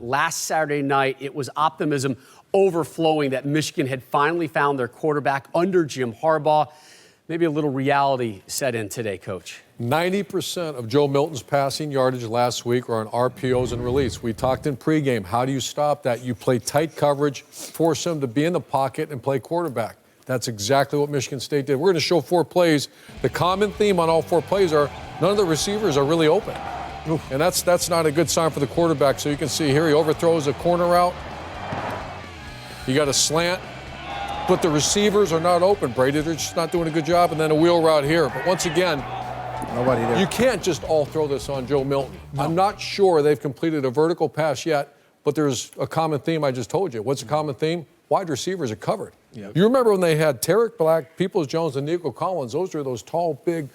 last Saturday night. It was optimism overflowing that Michigan had finally found their quarterback under Jim Harbaugh. Maybe a little reality set in today, Coach. 90% of Joe Milton's passing yardage last week were on RPOs and release. We talked in pregame. How do you stop that? You play tight coverage, force him to be in the pocket and play quarterback. That's exactly what Michigan State did. We're going to show 4 plays. The common theme on all 4 plays are none of the receivers are really open. And that's not a good sign for the quarterback. So you can see here he overthrows a corner route. You got a slant, but the receivers are not open, Brady. They're just not doing a good job. And then a wheel route here. But once again, nobody there. You can't just all throw this on Joe Milton. No. I'm not sure they've completed a vertical pass yet, but there's a common theme I just told you. What's the common theme? Wide receivers are covered. Yep. You remember when they had Tarek Black, Peoples-Jones, and Nico Collins? Those are those tall, big,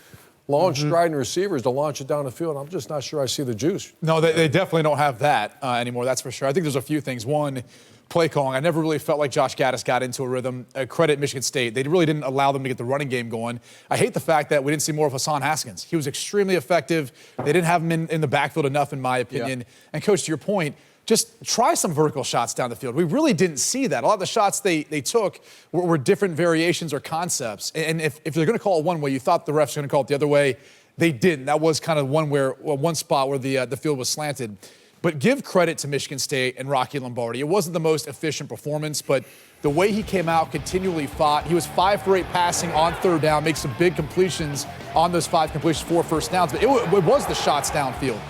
long striding receivers to launch it down the field. I'm just not sure I see the juice. No, they definitely don't have that anymore, that's for sure. I think there's a few things. One, play calling. I never really felt like Josh Gaddis got into a rhythm. Credit Michigan State. They really didn't allow them to get the running game going. I hate the fact that we didn't see more of Hassan Haskins. He was extremely effective. They didn't have him in the backfield enough, in my opinion. Yeah. And, Coach, to your point, just try some vertical shots down the field. We really didn't see that. A lot of the shots they took were different variations or concepts. And if they're going to call it one way, you thought the refs were going to call it the other way. They didn't. That was kind of one spot where the field was slanted. But give credit to Michigan State and Rocky Lombardi. It wasn't the most efficient performance, but the way he came out, continually fought. He was 5 for 8 passing on 3rd down, makes some big completions on those 5 completions, 4 first downs. But it was the shots downfield.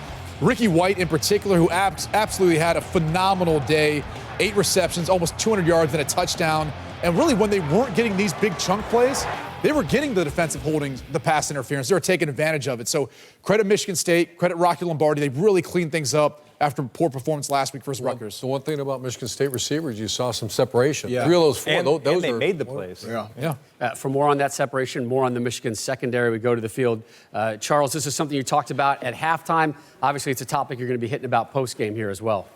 Ricky White in particular, who absolutely had a phenomenal day. 8 receptions, almost 200 yards and a touchdown. And really, when they weren't getting these big chunk plays, they were getting the defensive holdings, the pass interference. They were taking advantage of it. So credit Michigan State, credit Rocky Lombardi. They really cleaned things up after poor performance last week versus Rutgers. The one thing about Michigan State receivers, you saw some separation. Yeah. 3 of those 4, and they made the plays. Yeah. For more on that separation, more on the Michigan secondary, we go to the field. Charles, this is something you talked about at halftime. Obviously, it's a topic you're going to be hitting about post-game here as well.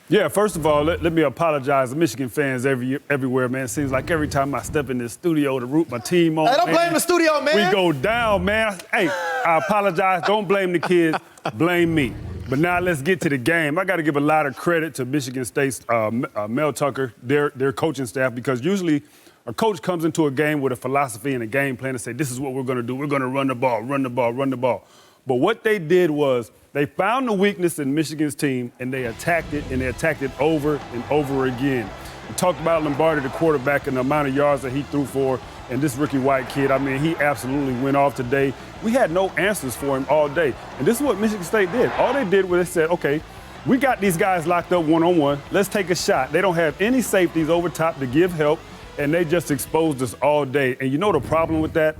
Yeah, first of all, let me apologize to Michigan fans everywhere, man. It seems like every time I step in this studio to root my team on, hey, don't blame the studio, man. We go down, man. Hey, I apologize. Don't blame the kids. Blame me. But now let's get to the game. I got to give a lot of credit to Michigan State's Mel Tucker, their coaching staff, because usually a coach comes into a game with a philosophy and a game plan and say, this is what we're going to do. We're going to run the ball, run the ball, run the ball. But what they did was they found the weakness in Michigan's team, and they attacked it, and they attacked it over and over again. We talked about Lombardi, the quarterback, and the amount of yards that he threw for, and this Ricky White kid, I mean, he absolutely went off today. We had no answers for him all day. And this is what Michigan State did. All they did was they said, okay, we got these guys locked up one-on-one. Let's take a shot. They don't have any safeties over top to give help, and they just exposed us all day. And you know the problem with that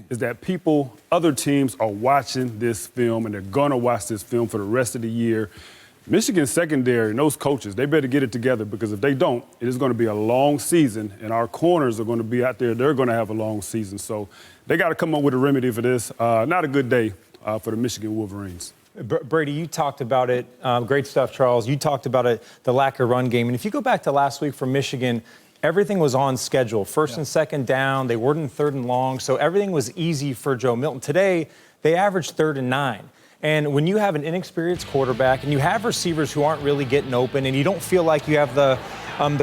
is that other teams are watching this film, and they're going to watch this film for the rest of the year. Michigan secondary and those coaches, they better get it together, because if they don't, it is going to be a long season, and our corners are going to be out there. They're going to have a long season. So they got to come up with a remedy for this. Not a good day for the Michigan Wolverines. Brady, you talked about it. Great stuff, Charles. You talked about it, the lack of run game. And if you go back to last week for Michigan, everything was on schedule. First and second down. They weren't in 3rd and long. So everything was easy for Joe Milton. Today, they averaged 3rd and 9. And when you have an inexperienced quarterback and you have receivers who aren't really getting open and you don't feel like you have the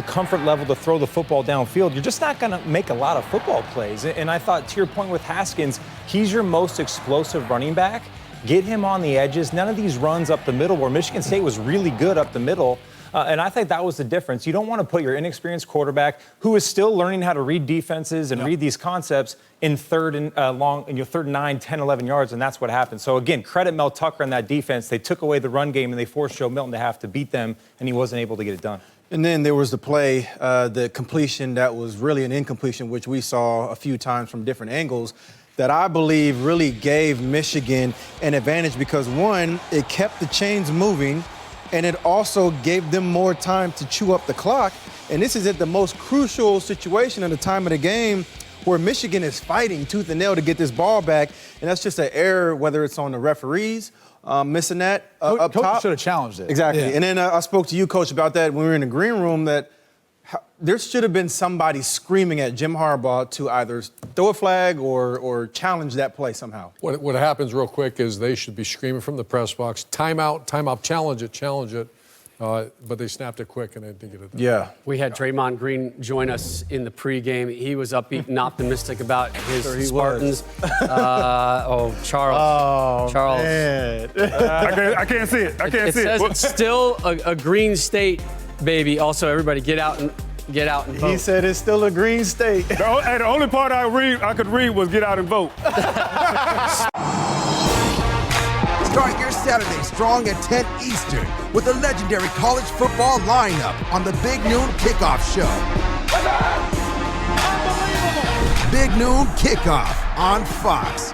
comfort level to throw the football downfield, you're just not going to make a lot of football plays. And I thought, to your point with Haskins, he's your most explosive running back. Get him on the edges. None of these runs up the middle, where Michigan State was really good up the middle. And I think that was the difference. You don't want to put your inexperienced quarterback, who is still learning how to read defenses and read these concepts, in 3rd and long, in your 3rd and 9, 10, 11 yards, and that's what happened. So, again, credit Mel Tucker and that defense. They took away the run game, and they forced Joe Milton to have to beat them, and he wasn't able to get it done. And then there was the play, the completion that was really an incompletion, which we saw a few times from different angles, that I believe really gave Michigan an advantage because, one, it kept the chains moving, and it also gave them more time to chew up the clock. And this is at the most crucial situation at the time of the game where Michigan is fighting tooth and nail to get this ball back. And that's just an error, whether it's on the referees, missing that up top. Coach should have challenged it. Exactly. Yeah. And then I spoke to you, Coach, about that when we were in the green room, that there should have been somebody screaming at Jim Harbaugh to either throw a flag or challenge that play somehow. What happens real quick is they should be screaming from the press box, timeout, timeout, challenge it. But they snapped it quick and they didn't get it done. Yeah. We had Draymond Green join us in the pregame. He was upbeat and optimistic about his Spartans. Charles. Oh, Charles. man. I can't see it. I can't It see says it. it's still a Green State, baby. Also, everybody get out and vote. He said it's still a Green State. The only part I could read was get out and vote. Start your Saturday strong at 10 Eastern with the legendary college football lineup on the Big Noon Kickoff Show. Big Noon Kickoff on Fox.